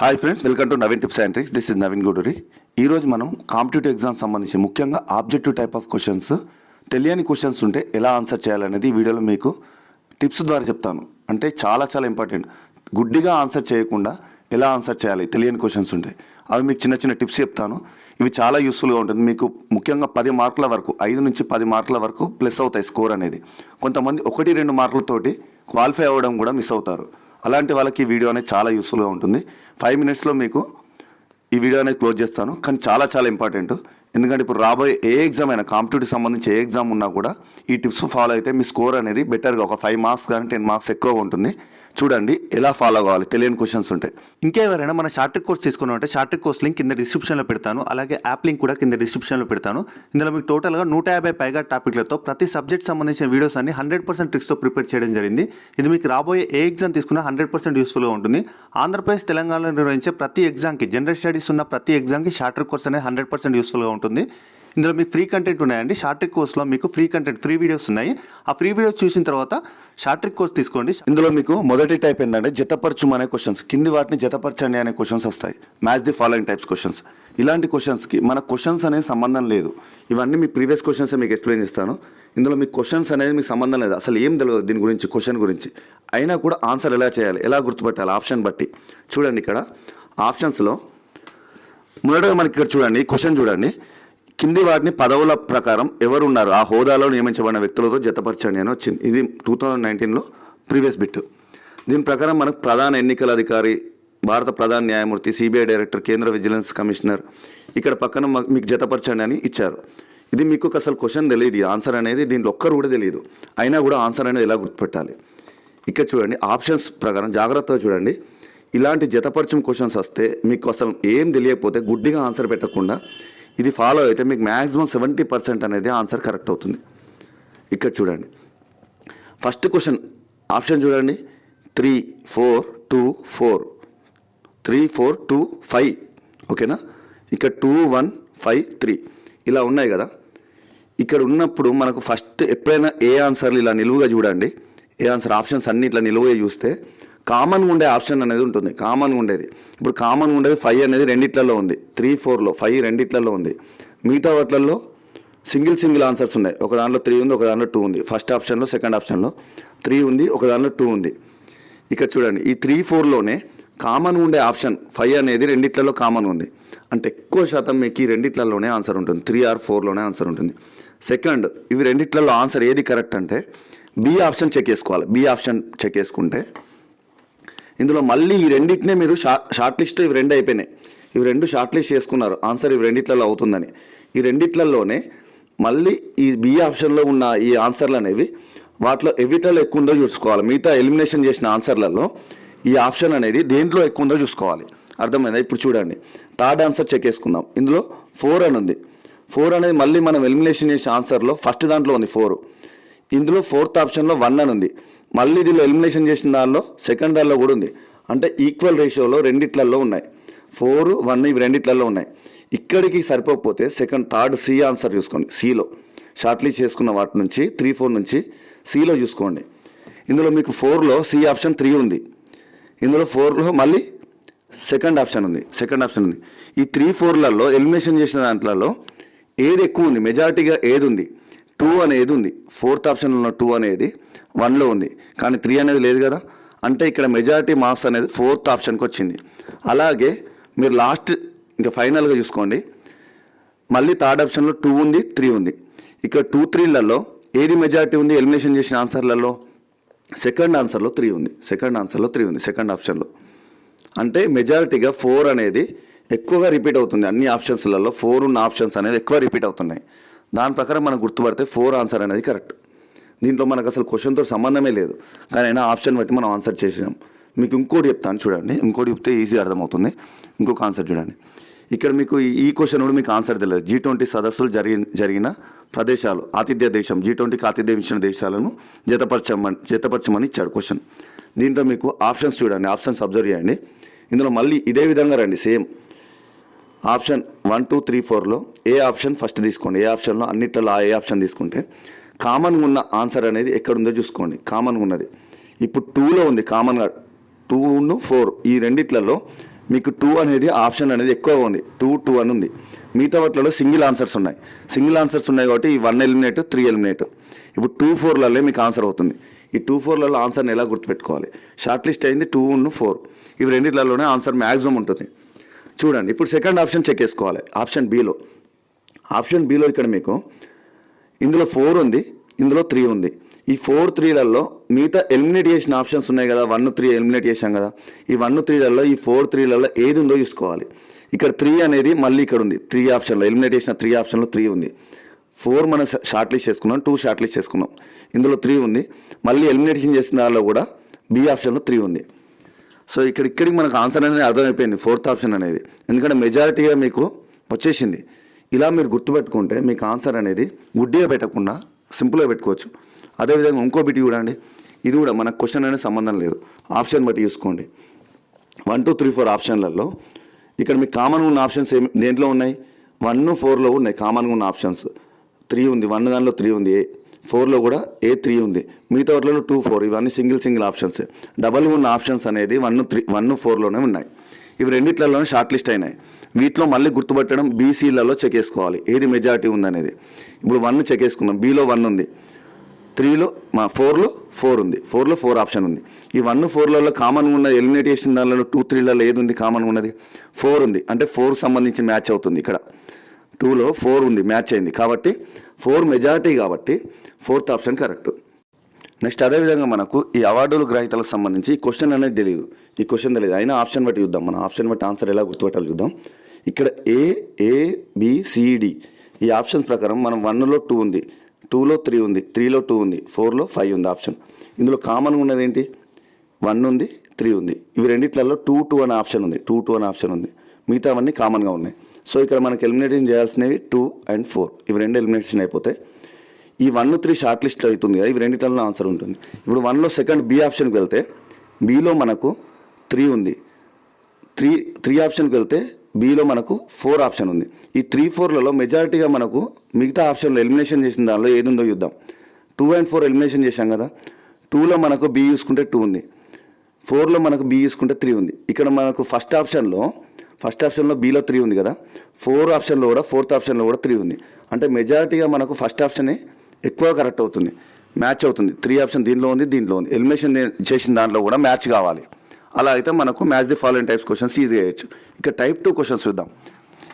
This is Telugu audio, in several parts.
Hi friends, welcome to Naveen tips and tricks. This is Naveen Guduri. ఈరోజు మనం కాంపిటేటివ్ ఎగ్జామ్ సంబంధించి ముఖ్యంగా ఆబ్జెక్టివ్ టైప్ ఆఫ్ క్వశ్చన్స్, తెలియని క్వశ్చన్స్ ఉంటే ఎలా ఆన్సర్ చేయాలనేది ఈ వీడియోలో మీకు టిప్స్ ద్వారా చెప్తాను. అంటే చాలా ఇంపార్టెంట్. గుడ్డిగా ఆన్సర్ చేయకుండా ఎలా ఆన్సర్ చేయాలి తెలియని క్వశ్చన్స్ ఉంటాయి, అవి మీకు చిన్న టిప్స్ చెప్తాను. ఇవి చాలా యూస్ఫుల్గా ఉంటుంది. మీకు ముఖ్యంగా 10 మార్కుల వరకు, 5 నుంచి 10 మార్కుల వరకు ప్లస్ అవుతాయి స్కోర్ అనేది. కొంతమంది 1-2 మార్కులతోటి క్వాలిఫై అవ్వడం కూడా మిస్ అవుతారు. అలాంటి వాళ్ళకి ఈ వీడియో అనేది చాలా యూస్ఫుల్గా ఉంటుంది. 5 మినిట్స్లో మీకు ఈ వీడియో అనేది క్లోజ్ చేస్తాను. కానీ చాలా ఇంపార్టెంట్. ఎందుకంటే ఇప్పుడు రాబోయే ఏ ఎగ్జామ్ అయినా, కాంపిటేటివ్ సంబంధించి ఏ ఎగ్జామ్ ఉన్నా కూడా ఈ టిప్స్ ఫాలో అయితే మీ స్కోర్ అనేది బెటర్గా ఒక 5 మార్క్స్ కానీ 10 మార్క్స్ ఎక్కువగా ఉంటుంది. చూడండి ఎలా ఫాలో కావాలి తెలియని క్వశ్చన్స్ ఉంటాయి. ఇంకెవరైనా మన షార్ట్ ట్రిక్ కోర్స్ తీసుకున్నామంటే షార్ట్ ట్రిక్ కోర్స్ లింక్ కింద డిస్క్రిప్షన్లో పెడతాను. అలాగే యాప్ లింక్ కూడా కింద డిస్క్రిప్షన్లో పెడతాను. ఇందులో మీకు టోటల్గా 150 పైగా టాపిక్లతో ప్రతి సబ్జెక్ట్ సంబంధించిన వీడియోస్ అన్ని 100% ట్రిక్స్తో ప్రిపేర్ చేయడం జరిగింది. ఇది మీకు రాబోయే ఏ ఎగ్జామ్ తీసుకున్నా 100% యూస్ఫుల్గా ఉంటుంది. ఆంధ్రప్రదేశ్, తెలంగాణలో నిర్వహించే ప్రతి ఎగ్జామ్కి, జనరల్ స్టడీస్ ఉన్న ప్రతి ఎగ్జామ్కి షార్ట్ ట్రిక్ కోర్స్ అనేది 100% యూస్ఫుల్గా ఉంటుంది. ఇందులో మీకు ఫ్రీ కంటెంట్ ఉన్నాయండి. షార్ట్ ట్రిక్ కోర్స్లో మీకు ఫ్రీ కంటెంట్, ఫ్రీ వీడియోస్ ఉన్నాయి. ఆ ఫ్రీ వీడియోస్ చూసిన తర్వాత షార్ట్ ట్రిక్ కోర్స్ తీసుకోండి. ఇందులో మీకు మొదటి టైప్ ఏంటంటే జతపరచు అనే క్వశ్చన్స్, కింది వాటిని జతపరచండి అనే క్వశ్చన్స్ వస్తాయి. Match the following types questions. ఇలాంటి క్వశ్చన్స్కి మన క్వశ్చన్స్ అనేది సంబంధం లేదు. ఇవన్నీ మీ ప్రీవియస్ క్వశ్చన్స్ మీకు ఎక్స్ప్లెయిన్ చేస్తాను. ఇందులో మీకు క్వశ్చన్స్ అనేది మీకు సంబంధం లేదు, అసలు ఏం తెలియదు దీని గురించి, క్వశ్చన్ గురించి. అయినా కూడా ఆన్సర్ ఎలా చేయాలి, ఎలా గుర్తుపెట్టాలి ఆప్షన్ బట్టి. చూడండి ఇక్కడ ఆప్షన్స్లో మొదటగా మనకి ఇక్కడ చూడండి, క్వశ్చన్ చూడండి. కింది వాటిని పదవుల ప్రకారం ఎవరున్నారు ఆ హోదాలో నియమించబడిన వ్యక్తులతో జతపరచండి అని వచ్చింది. ఇది 2019లో ప్రీవియస్ బిట్. దీని ప్రకారం మనకు ప్రధాన ఎన్నికల అధికారి, భారత ప్రధాన న్యాయమూర్తి, సిబిఐ డైరెక్టర్, కేంద్ర విజిలెన్స్ కమిషనర్, ఇక్కడ పక్కన మీకు జతపరచండి అని ఇచ్చారు. ఇది మీకు అసలు క్వశ్చన్ తెలియదు, ఆన్సర్ అనేది దీంట్లో ఒక్కరు కూడా తెలియదు. అయినా కూడా ఆన్సర్ అనేది ఎలా గుర్తుపెట్టాలి. ఇక్కడ చూడండి ఆప్షన్స్ ప్రకారం జాగ్రత్తగా చూడండి. ఇలాంటి జతపరచం క్వశ్చన్స్ వస్తే మీకు అసలు ఏం తెలియకపోతే గుడ్డిగా ఆన్సర్ పెట్టకుండా ఇది ఫాలో అయితే మీకు మ్యాక్సిమం 70% అనేది ఆన్సర్ కరెక్ట్ అవుతుంది. ఇక్కడ చూడండి ఫస్ట్ క్వశ్చన్ ఆప్షన్ చూడండి, 3, 4, 2, 4, 3, 4, 2, 5. ఓకేనా. ఇక్కడ 2, 1, 5, 3 ఇలా ఉన్నాయి కదా. ఇక్కడ ఉన్నప్పుడు మనకు ఫస్ట్ ఎప్పుడైనా ఏ ఆన్సర్లు ఇలా నిలువుగా చూడండి, ఏ ఆన్సర్ ఆప్షన్స్ అన్ని ఇట్లా నిలువుగా చూస్తే కామన్గా ఉండే ఆప్షన్ అనేది ఉంటుంది. కామన్గా ఉండేది ఇప్పుడు కామన్గా ఉండేది 5 అనేది రెండిట్లలో ఉంది. 3, 4లో 5 రెండిట్లలో ఉంది. మిగతా వాటిల్లో సింగిల్ ఆన్సర్స్ ఉన్నాయి. ఒక దాంట్లో 3 ఉంది, ఒక దాంట్లో 2 ఉంది. ఫస్ట్ ఆప్షన్లో, సెకండ్ ఆప్షన్లో 3 ఉంది, ఒక దాంట్లో 2 ఉంది. ఇక్కడ చూడండి ఈ 3, 4లోనే కామన్ ఉండే ఆప్షన్ 5 అనేది రెండిట్లలో కామన్ ఉంది. అంటే ఎక్కువ శాతం మీకు ఈ రెండిట్లలోనే ఆన్సర్ ఉంటుంది. 3 or 4లోనే ఆన్సర్ ఉంటుంది. సెకండ్, ఇవి రెండిట్లలో ఆన్సర్ ఏది కరెక్ట్ అంటే బి ఆప్షన్ చెక్ చేసుకోవాలి. బి ఆప్షన్ చెక్ చేసుకుంటే ఇందులో మళ్ళీ ఈ రెండింటినే మీరు షార్ట్ లిస్ట్, ఇవి 2 అయిపోయినాయి. ఇవి 2 షార్ట్ లిస్ట్ చేసుకున్నారు, ఆన్సర్ ఇవి రెండిట్లలో అవుతుందని. ఈ రెండిట్లలోనే మళ్ళీ ఈ బి ఆప్షన్లో ఉన్న ఈ ఆన్సర్లు అనేవి వాటిలో ఎవిట్లలో ఎక్కువ ఉందో చూసుకోవాలి. మిగతా ఎలిమినేషన్ చేసిన ఆన్సర్లలో ఈ ఆప్షన్ అనేది దేంట్లో ఎక్కువ ఉందో చూసుకోవాలి. అర్థమైందా? ఇప్పుడు చూడండి థర్డ్ ఆన్సర్ చెక్ చేసుకుందాం. ఇందులో 4 అని ఉంది. 4 అనేది మళ్ళీ మనం ఎలిమినేషన్ చేసిన ఆన్సర్లో ఫస్ట్ దాంట్లో ఉంది 4. ఇందులో ఫోర్త్ ఆప్షన్లో 1 అని ఉంది. మళ్ళీ దీనిలో ఎలిమినేషన్ చేసిన దానిలో సెకండ్ దానిలో కూడా ఉంది. అంటే ఈక్వల్ రేషియోలో రెండిట్లలో ఉన్నాయి. 4, 1 ఇవి రెండిట్లలో ఉన్నాయి. ఇక్కడికి సరిపోకపోతే సెకండ్, థర్డ్, సి ఆన్సర్ చూసుకోండి. సిలో షార్ట్ లిస్ట్ చేసుకున్న వాటి నుంచి 3, 4 నుంచి సిలో చూసుకోండి. ఇందులో మీకు 4లో సి ఆప్షన్ 3 ఉంది. ఇందులో 4లో మళ్ళీ సెకండ్ ఆప్షన్ ఉంది. ఈ 3, 4లలో ఎలిమినేషన్ చేసిన దాంట్లో ఏది ఎక్కువ ఉంది, మెజారిటీగా ఏది ఉంది? 2 అనేది ఉంది. ఫోర్త్ ఆప్షన్లో ఉన్న 2 అనేది 1లో ఉంది, కానీ 3 అనేది లేదు కదా. అంటే ఇక్కడ మెజారిటీ మార్క్స్ అనేది ఫోర్త్ ఆప్షన్కి వచ్చింది. అలాగే మీరు లాస్ట్ ఇంకా ఫైనల్గా చూసుకోండి. మళ్ళీ థర్డ్ ఆప్షన్లో 2 ఉంది, 3 ఉంది. ఇక్కడ 2, 3లలో ఏది మెజారిటీ ఉంది ఎలిమినేషన్ చేసిన ఆన్సర్లలో? సెకండ్ ఆన్సర్లో 3 ఉంది. సెకండ్ ఆప్షన్లో. అంటే మెజారిటీగా 4 అనేది ఎక్కువగా రిపీట్ అవుతుంది. అన్ని ఆప్షన్స్లలో 4 ఉన్న ఆప్షన్స్ అనేది ఎక్కువ రిపీట్ అవుతున్నాయి. దాని ప్రకారం మనం గుర్తుపడితే 4 ఆన్సర్ అనేది కరెక్ట్. దీంట్లో మనకు అసలు క్వశ్చన్తో సంబంధమే లేదు, కానీ అయినా ఆప్షన్ బట్టి మనం ఆన్సర్ చేసినాం. మీకు ఇంకోటి చెప్తాను చూడండి, ఇంకోటి చెప్తే ఈజీ అర్థమవుతుంది. ఇంకొక ఆన్సర్ చూడండి. ఇక్కడ మీకు ఈ క్వశ్చన్ కూడా మీకు ఆన్సర్ తెలియదు. G20 సదస్సులు జరిగిన ప్రదేశాలు, ఆతిథ్య దేశం, G20కి ఆతిథ్యం ఇచ్చిన దేశాలను జతపరచమని ఇచ్చాడు క్వశ్చన్. దీంట్లో మీకు ఆప్షన్స్ చూడండి, ఆప్షన్స్ అబ్జర్వ్ చేయండి. ఇందులో మళ్ళీ ఇదే విధంగా రండి, సేమ్ ఆప్షన్ 1, 2, 3, 4లో ఏ ఆప్షన్ ఫస్ట్ తీసుకోండి. ఏ ఆప్షన్లో అన్నిట్లలో ఏ ఆప్షన్ తీసుకుంటే కామన్గా ఉన్న ఆన్సర్ అనేది ఎక్కడుందో చూసుకోండి. కామన్గా ఉన్నది ఇప్పుడు 2లో ఉంది. కామన్గా 2, 4 ఈ రెండిట్లలో మీకు 2 అనేది ఆప్షన్ అనేది ఎక్కువగా ఉంది, 2 అని ఉంది. మిగతా వాటిలో సింగిల్ ఆన్సర్స్ ఉన్నాయి. సింగిల్ ఆన్సర్స్ ఉన్నాయి కాబట్టి ఈ 1 ఎలిమినేట్ 3 ఎలిమినేట్. ఇప్పుడు 2, 4లలో మీకు ఆన్సర్ అవుతుంది. ఈ 2, 4లలో ఆన్సర్ని ఎలా గుర్తుపెట్టుకోవాలి? షార్ట్ లిస్ట్ అయింది 2, 4. ఇవి రెండిట్లలోనే ఆన్సర్ మ్యాక్సిమం ఉంటుంది. చూడండి, ఇప్పుడు సెకండ్ ఆప్షన్ చెక్ చేసుకోవాలి. ఆప్షన్ బిలో ఇక్కడ మీకు ఇందులో 4 ఉంది, ఇందులో 3 ఉంది. ఈ 4, 3లలో మిగతా ఎలిమినేట్ చేసిన ఆప్షన్స్ ఉన్నాయి కదా, 1, 3 ఎలిమినేట్ చేసాం కదా. ఈ 1, 3లలో ఈ 4, 3లలో ఏది ఉందో చూసుకోవాలి. ఇక్కడ 3 అనేది మళ్ళీ ఇక్కడ ఉంది. 3 ఆప్షన్లో ఎలిమినేట్ చేసిన 3 ఆప్షన్లో 3 ఉంది. 4 మనం షార్ట్ లిస్ట్ చేసుకున్నాం, 2 షార్ట్ లిస్ట్ చేసుకున్నాం. ఇందులో 3 ఉంది. మళ్ళీ ఎలిమినేషన్ చేసిన దానిలో కూడా బి ఆప్షన్లో 3 ఉంది. సో ఇక్కడికి మనకు ఆన్సర్ అనేది అర్థమైపోయింది, 4th ఆప్షన్ అనేది. ఎందుకంటే మెజారిటీగా మీకు వచ్చేసింది. ఇలా మీరు గుర్తుపెట్టుకుంటే మీకు ఆన్సర్ అనేది గుడ్డిగా పెట్టకుండా సింపుల్గా పెట్టుకోవచ్చు. అదేవిధంగా ఇంకో బిట్ చూడండి, ఇది కూడా మనకు క్వశ్చన్ అనేది సంబంధం లేదు, ఆప్షన్ బట్టి చూసుకోండి. 1, 2, 3, 4 ఆప్షన్లలో ఇక్కడ మీకు కామన్గా ఉన్న ఆప్షన్స్ దేంట్లో ఉన్నాయి? 1, 4లో ఉన్నాయి కామన్గా ఉన్న ఆప్షన్స్. 3 ఉంది, 1 దానిలో 3 ఉంది, 4లో కూడా 3 ఉంది. మిగతా వాటిలో 2, 4 ఇవన్నీ సింగిల్ ఆప్షన్స్. డబల్గా ఉన్న ఆప్షన్స్ అనేది 1, 4లోనే ఉన్నాయి. ఇవి రెండిట్లలోనే షార్ట్ లిస్ట్ అయినాయి. వీటిలో మళ్ళీ గుర్తుపట్టడం బీసీలలో చెక్ చేసుకోవాలి ఏది మెజారిటీ ఉందనేది. ఇప్పుడు 1 చెక్ చేసుకుందాం. బీలో 1 ఉంది, 3లో 4లో 4 ఉంది, 4లో 4 ఆప్షన్ ఉంది. ఈ 1, 4లలో కామన్గా ఉన్న ఎలిమినేట్ చేసిన దానిలో 2, 3లలో ఏది ఉంది కామన్గా ఉన్నది? 4 ఉంది. అంటే 4 సంబంధించి మ్యాచ్ అవుతుంది. ఇక్కడ 2లో 4 ఉంది, మ్యాచ్ అయింది. కాబట్టి 4 మెజారిటీ కాబట్టి 4th ఆప్షన్ కరెక్ట్. నెక్స్ట్ అదేవిధంగా మనకు ఈ అవార్డుల గ్రహీతలకు సంబంధించి ఈ క్వశ్చన్ అనేది తెలియదు. అయినా ఆప్షన్ బట్టి చూద్దాం. మనం ఆప్షన్ బట్టి ఆన్సర్ ఎలా గుర్తుపెట్టాలి చూద్దాం. ఇక్కడ ABCD ఈ ఆప్షన్స్ ప్రకారం మనం 1లో 2 ఉంది, 2లో 3 ఉంది, 3లో 2 ఉంది, 4లో 5 ఉంది ఆప్షన్. ఇందులో కామన్గా ఉన్నది ఏంటి? 1 ఉంది, 3 ఉంది. ఇవి రెండిట్లలో 2 అనే ఆప్షన్ ఉంది, 2 అనే ఆప్షన్ ఉంది. మిగతావన్నీ కామన్గా ఉన్నాయి. సో ఇక్కడ మనకు ఎలిమినేషన్ చేయాల్సినవి 2 and 4. ఇవి రెండు ఎలిమినేషన్ అయిపోతాయి. ఈ 1, 3 షార్ట్ లిస్ట్లో అవుతుంది కదా, ఇవి రెండిట్లలో ఆన్సర్ ఉంటుంది. ఇప్పుడు 1లో సెకండ్ బి ఆప్షన్కి వెళ్తే బీలో మనకు 3 ఉంది, 3 ఆప్షన్కి వెళ్తే బీలో మనకు 4 ఆప్షన్ ఉంది. ఈ 3, 4లలో మెజారిటీగా మనకు మిగతా ఆప్షన్లో ఎలిమినేషన్ చేసిన దానిలో ఏది ఉందో చూద్దాం. 2 and 4 ఎలిమినేషన్ చేశాం కదా. 2లో మనకు బి చూసుకుంటే 2 ఉంది, 4లో మనకు బి చూసుకుంటే 3 ఉంది. ఇక్కడ మనకు ఫస్ట్ ఆప్షన్లో బీలో 3 ఉంది కదా, 4th ఆప్షన్లో కూడా 3 ఉంది. అంటే మెజారిటీగా మనకు ఫస్ట్ ఆప్షనే ఎక్కువ కరెక్ట్ అవుతుంది, మ్యాచ్ అవుతుంది. 3 ఆప్షన్ దీనిలో ఉంది, ఎలిమినేషన్ చేసిన దాంట్లో కూడా మ్యాచ్ కావాలి. అలా అయితే మనకు match the following types questions easy చేయొచ్చు. ఇక టైప్ 2 క్వశ్చన్స్ చూద్దాం.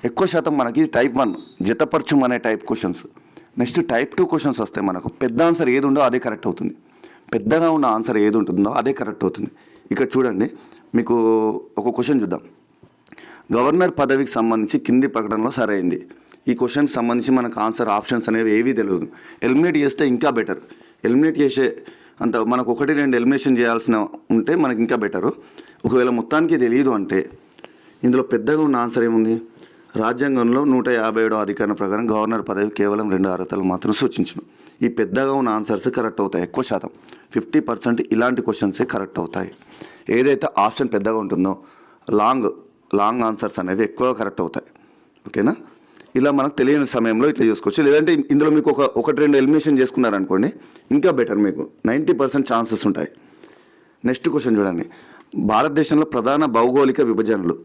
ఎక్కువ శాతం మనకి టైప్ 1 జతపరచం అనే type questions. Next type 2 questions వస్తే మనకు పెద్ద ఆన్సర్ ఏది ఉందో అదే కరెక్ట్ అవుతుంది, పెద్దగా ఉన్న ఆన్సర్ ఏది ఉంటుందో అదే కరెక్ట్ అవుతుంది. ఇక్కడ చూడండి, మీకు ఒక క్వశ్చన్ చూద్దాం. గవర్నర్ పదవికి సంబంధించి కింది ప్రకటనలో సరైంది. ఈ క్వశ్చన్కి సంబంధించి మనకు ఆన్సర్ ఆప్షన్స్ అనేవి ఏవీ తెలియదు. ఎలిమినేట్ చేస్తే ఇంకా బెటర్. ఎలిమినేట్ చేసే అంత మనకు 1, 2 ఎలిమినేషన్ చేయాల్సిన ఉంటే మనకి ఇంకా బెటరు. ఒకవేళ మొత్తానికి తెలియదు అంటే ఇందులో పెద్దగా ఉన్న ఆన్సర్ ఏముంది? రాజ్యాంగంలో 157వ అధికరణ ప్రకారం గవర్నర్ పదవి కేవలం 2 అర్హతలు మాత్రం సూచించను. ఈ పెద్దగా ఉన్న ఆన్సర్స్ కరెక్ట్ అవుతాయి. ఎక్కువ శాతం 50% ఇలాంటి క్వశ్చన్సే కరెక్ట్ అవుతాయి. ఏదైతే ఆప్షన్ పెద్దగా ఉంటుందో లాంగ్ ఆన్సర్స్ అనేవి ఎక్కువగా కరెక్ట్ అవుతాయి. ఓకేనా? ఇలా మనకు తెలియని సమయంలో ఇట్లా చూసుకోవచ్చు. లేదంటే ఇందులో మీకు 1, 2 ఎలిమినేషన్ చేసుకున్నారనుకోండి ఇంకా బెటర్, మీకు 90% ఛాన్సెస్ ఉంటాయి. నెక్స్ట్ క్వశ్చన్ చూడండి. భారతదేశంలో ప్రధాన భౌగోళిక విభజనలు,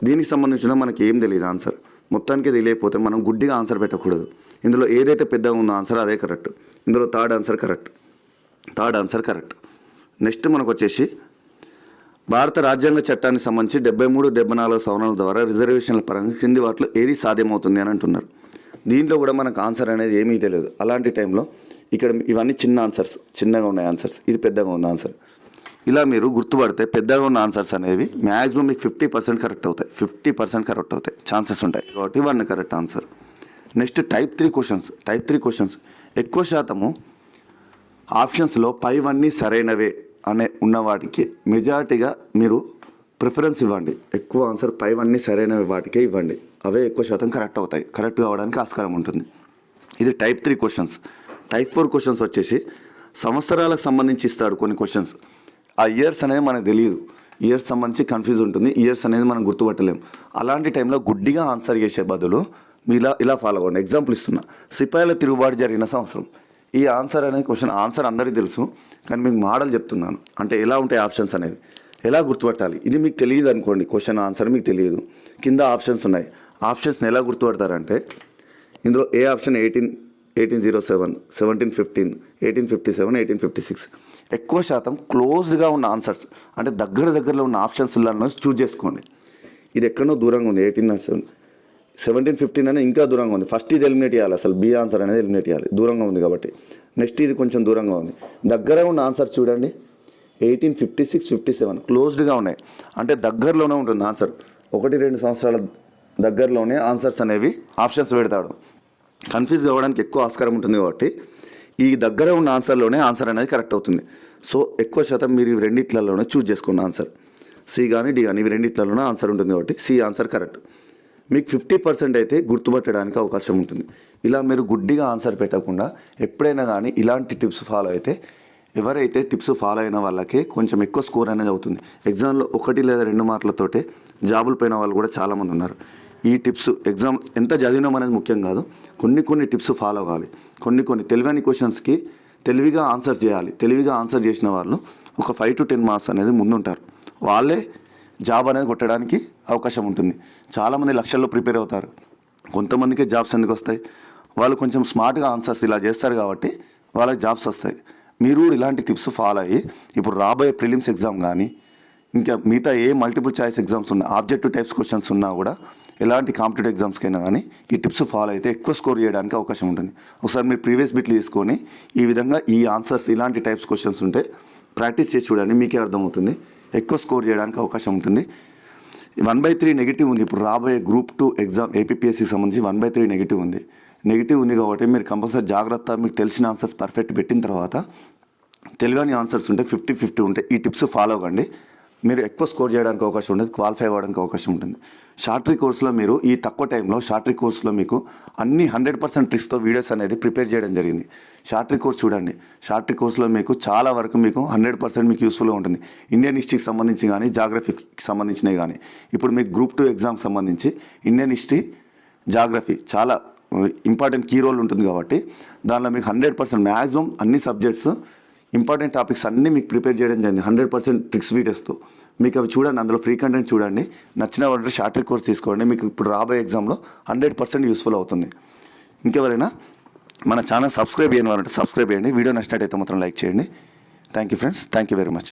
దీనికి సంబంధించిన మనకి ఏం తెలియదు ఆన్సర్. మొత్తానికి తెలియకపోతే మనం గుడ్డిగా ఆన్సర్ పెట్టకూడదు. ఇందులో ఏదైతే పెద్దగా ఉందో ఆన్సర్ అదే కరెక్ట్. ఇందులో థర్డ్ ఆన్సర్ కరెక్ట్. నెక్స్ట్ మనకు వచ్చేసి భారత రాజ్యాంగ చట్టానికి సంబంధించి 73, 74 సవరణల ద్వారా రిజర్వేషన్ల పరంగా కింది వాటిలో ఏది సాధ్యమవుతుంది అని అంటున్నారు. దీంట్లో కూడా మనకు ఆన్సర్ అనేది ఏమీ తెలియదు. అలాంటి టైంలో ఇక్కడ ఇవన్నీ చిన్నగా ఉన్నాయి ఆన్సర్స్, ఇది పెద్దగా ఉన్న ఆన్సర్. ఇలా మీరు గుర్తుపడితే పెద్దగా ఉన్న ఆన్సర్స్ అనేవి మ్యాక్సిమం మీకు 50% కరెక్ట్ అవుతాయి, 50% కరెక్ట్ అవుతాయి ఛాన్సెస్ ఉంటాయి. కాబట్టి 1 correct answer. Next type 3 questions. ఎక్కువ శాతము ఆప్షన్స్లో పైవన్నీ సరైనవే అనే ఉన్న వాటికి మెజారిటీగా మీరు ప్రిఫరెన్స్ ఇవ్వండి. ఎక్కువ ఆన్సర్ పైవన్నీ సరైన వాటికే ఇవ్వండి. అవే ఎక్కువ శాతం కరెక్ట్ అవుతాయి, కరెక్ట్ కావడానికి ఆస్కారం ఉంటుంది. ఇది టైప్ 3 క్వశ్చన్స్. టైప్ 4 క్వశ్చన్స్ వచ్చేసి సంవత్సరాలకు సంబంధించి ఇస్తాడు కొన్ని క్వశ్చన్స్. ఆ ఇయర్స్ అనేది మనకు తెలియదు, ఇయర్స్ సంబంధించి కన్ఫ్యూజ్ ఉంటుంది, ఇయర్స్ అనేది మనం గుర్తుపట్టలేము. అలాంటి టైంలో గుడ్డిగా ఆన్సర్ చేసే బదులు మీరు ఇలా ఫాలో అవ్వండి. ఎగ్జాంపుల్ ఇస్తున్నా, సిపాయిల తిరుగుబాటు జరిగిన సంవత్సరం. ఈ ఆన్సర్ అనే క్వశ్చన్ ఆన్సర్ అందరికీ తెలుసు, కానీ మీకు మోడల్ చెప్తున్నాను అంటే ఎలా ఉంటాయి ఆప్షన్స్ అనేవి. ఎలా గుర్తుపట్టాలి? ఇది మీకు తెలియదు అనుకోండి, క్వశ్చన్ ఆన్సర్ మీకు తెలియదు. కింద ఆప్షన్స్ ఉన్నాయి. ఆప్షన్స్ని ఎలా గుర్తుపడతారంటే ఇందులో ఏ ఆప్షన్ 1807, 1715, 1857, 1856 ఎక్కువ శాతం క్లోజ్గా ఉన్న ఆన్సర్స్ అంటే దగ్గరలో ఉన్న ఆప్షన్స్లలో చూజ్ చేసుకోండి. ఇది ఎక్కడో దూరంగా ఉంది. 1807, 1715 అనేది ఇంకా దూరంగా ఉంది. ఫస్ట్ ఇది ఎలిమినేట్ చేయాలి, అసలు బి ఆన్సర్ అనేది ఎలిమినేట్ చేయాలి, దూరంగా ఉంది కాబట్టి. నెక్స్ట్ ఇది కొంచెం దూరంగా ఉంది. దగ్గర ఉన్న ఆన్సర్ చూడండి, 1856, 57 క్లోజ్డ్గా ఉన్నాయి, అంటే దగ్గరలోనే ఉంటుంది ఆన్సర్. 1-2 సంవత్సరాల దగ్గరలోనే ఆన్సర్స్ అనేవి ఆప్షన్స్ పెడతాడు. కన్ఫ్యూజ్ కావడానికి ఎక్కువ ఆస్కారం ఉంటుంది కాబట్టి ఈ దగ్గర ఉన్న ఆన్సర్లోనే ఆన్సర్ అనేది కరెక్ట్ అవుతుంది. సో ఎక్కువ శాతం మీరు ఇవి రెండిట్లలోనే చూజ్ చేసుకున్న ఆన్సర్ సి కానీ డి కానీ ఇవి రెండిట్లలోనే ఆన్సర్ ఉంటుంది కాబట్టి సి ఆన్సర్ కరెక్ట్. మీకు 50% అయితే గుర్తుపట్టడానికి అవకాశం ఉంటుంది. ఇలా మీరు గుడ్డిగా ఆన్సర్ పెట్టకుండా ఎప్పుడైనా కానీ ఇలాంటి టిప్స్ ఫాలో అయితే ఎవరైతే టిప్స్ ఫాలో అయిన వాళ్ళకే కొంచెం ఎక్కువ స్కోర్ అనేది అవుతుంది. ఎగ్జామ్లో 1 లేదా 2 మార్కులతోటే జాబులు పోయిన వాళ్ళు కూడా చాలామంది ఉన్నారు. ఈ టిప్స్ ఎగ్జామ్ ఎంత చదివినాం అనేది ముఖ్యం కాదు, కొన్ని టిప్స్ ఫాలో కావాలి. కొన్ని తెలివైన క్వశ్చన్స్కి తెలివిగా ఆన్సర్ చేయాలి. తెలివిగా ఆన్సర్ చేసిన వాళ్ళు ఒక 5 to 10 మార్క్స్ అనేది ముందుంటారు. వాళ్ళే జాబ్ అనేది కొట్టడానికి అవకాశం ఉంటుంది. చాలామంది లక్షల్లో ప్రిపేర్ అవుతారు, కొంతమందికి జాబ్స్ ఎందుకు వస్తాయి? వాళ్ళు కొంచెం స్మార్ట్గా ఆన్సర్స్ ఇలా చేస్తారు కాబట్టి వాళ్ళకి జాబ్స్ వస్తాయి. మీరు కూడా ఇలాంటి టిప్స్ ఫాలో అయ్యి ఇప్పుడు రాబోయే ప్రిలిమ్స్ ఎగ్జామ్ కానీ ఇంకా మిగతా ఏ మల్టిపుల్ చాయిస్ ఎగ్జామ్స్ ఉన్నా, ఆబ్జెక్టివ్ టైప్స్ క్వశ్చన్స్ ఉన్నా కూడా ఎలాంటి కాంపిటేటివ్ ఎగ్జామ్స్కైనా కానీ ఈ టిప్స్ ఫాలో అయితే ఎక్కువ స్కోర్ చేయడానికి అవకాశం ఉంటుంది. ఒకసారి మీరు ప్రీవియస్ బిట్లు తీసుకొని ఈ విధంగా ఈ ఆన్సర్స్ ఇలాంటి టైప్స్ క్వశ్చన్స్ ఉంటే ప్రాక్టీస్ చేసి చూడండి, మీకే అర్థమవుతుంది. ఎక్కువ స్కోర్ చేయడానికి అవకాశం ఉంటుంది. 1/3 నెగిటివ్ ఉంది. ఇప్పుడు రాబోయే Group 2 ఎగ్జామ్ ఏపీఎస్సికి సంబంధించి 1/3 నెగిటివ్ ఉంది. నెగిటివ్ ఉంది కాబట్టి మీరు కంపల్సరీ జాగ్రత్త, మీకు తెలిసిన ఆన్సర్స్ పర్ఫెక్ట్ పెట్టిన తర్వాత తెలియని ఆన్సర్స్ ఉంటే 50-50 ఉంటే ఈ టిప్స్ ఫాలో అవ్వండి. మీరు ఎక్కువ స్కోర్ చేయడానికి అవకాశం ఉంటుంది, క్వాలిఫై అవ్వడానికి అవకాశం ఉంటుంది. షార్ట్రీ కోర్సులో మీరు ఈ తక్కువ టైంలో షార్ట్రీ కోర్సులో మీకు అన్ని 100% ట్రిక్స్తో వీడియోస్ అనేది ప్రిపేర్ చేయడం జరిగింది. షార్ట్రీ కోర్స్ చూడండి. షార్ట్రీ కోర్సులో మీకు చాలా వరకు మీకు 100% మీకు యూస్ఫుల్గా ఉంటుంది. ఇండియన్ హిస్టరీకి సంబంధించి కానీ జాగ్రఫీకి సంబంధించినవి కానీ ఇప్పుడు మీకు Group 2 ఎగ్జామ్కి సంబంధించి ఇండియన్ హిస్టరీ, జాగ్రఫీ చాలా ఇంపార్టెంట్ కీ రోల్ ఉంటుంది కాబట్టి దానిలో మీకు 100% మ్యాక్సిమం అన్ని సబ్జెక్ట్స్ ఇంపార్టెంట్ టాపిక్స్ అన్నీ మీకు ప్రిపేర్ చేయడం జరిగింది 100% ట్రిక్స్ వీడియోస్తో. మీకు అవి చూడండి, అందులో ఫ్రీ కంటెంట్ చూడండి. నచ్చిన వాళ్ళు షార్ట్రీ కోర్స్ తీసుకోండి, మీకు ఇప్పుడు రాబోయే ఎగ్జామ్లో 100% యూస్ఫుల్ అవుతుంది. ఇంకెవరైనా మన ఛానల్ సబ్స్క్రైబ్ చేయని వారంటే సబ్స్క్రైబ్ చేయండి. వీడియో నచ్చినట్టయితే మాత్రం లైక్ చేయండి. Thank you friends, thank you very much.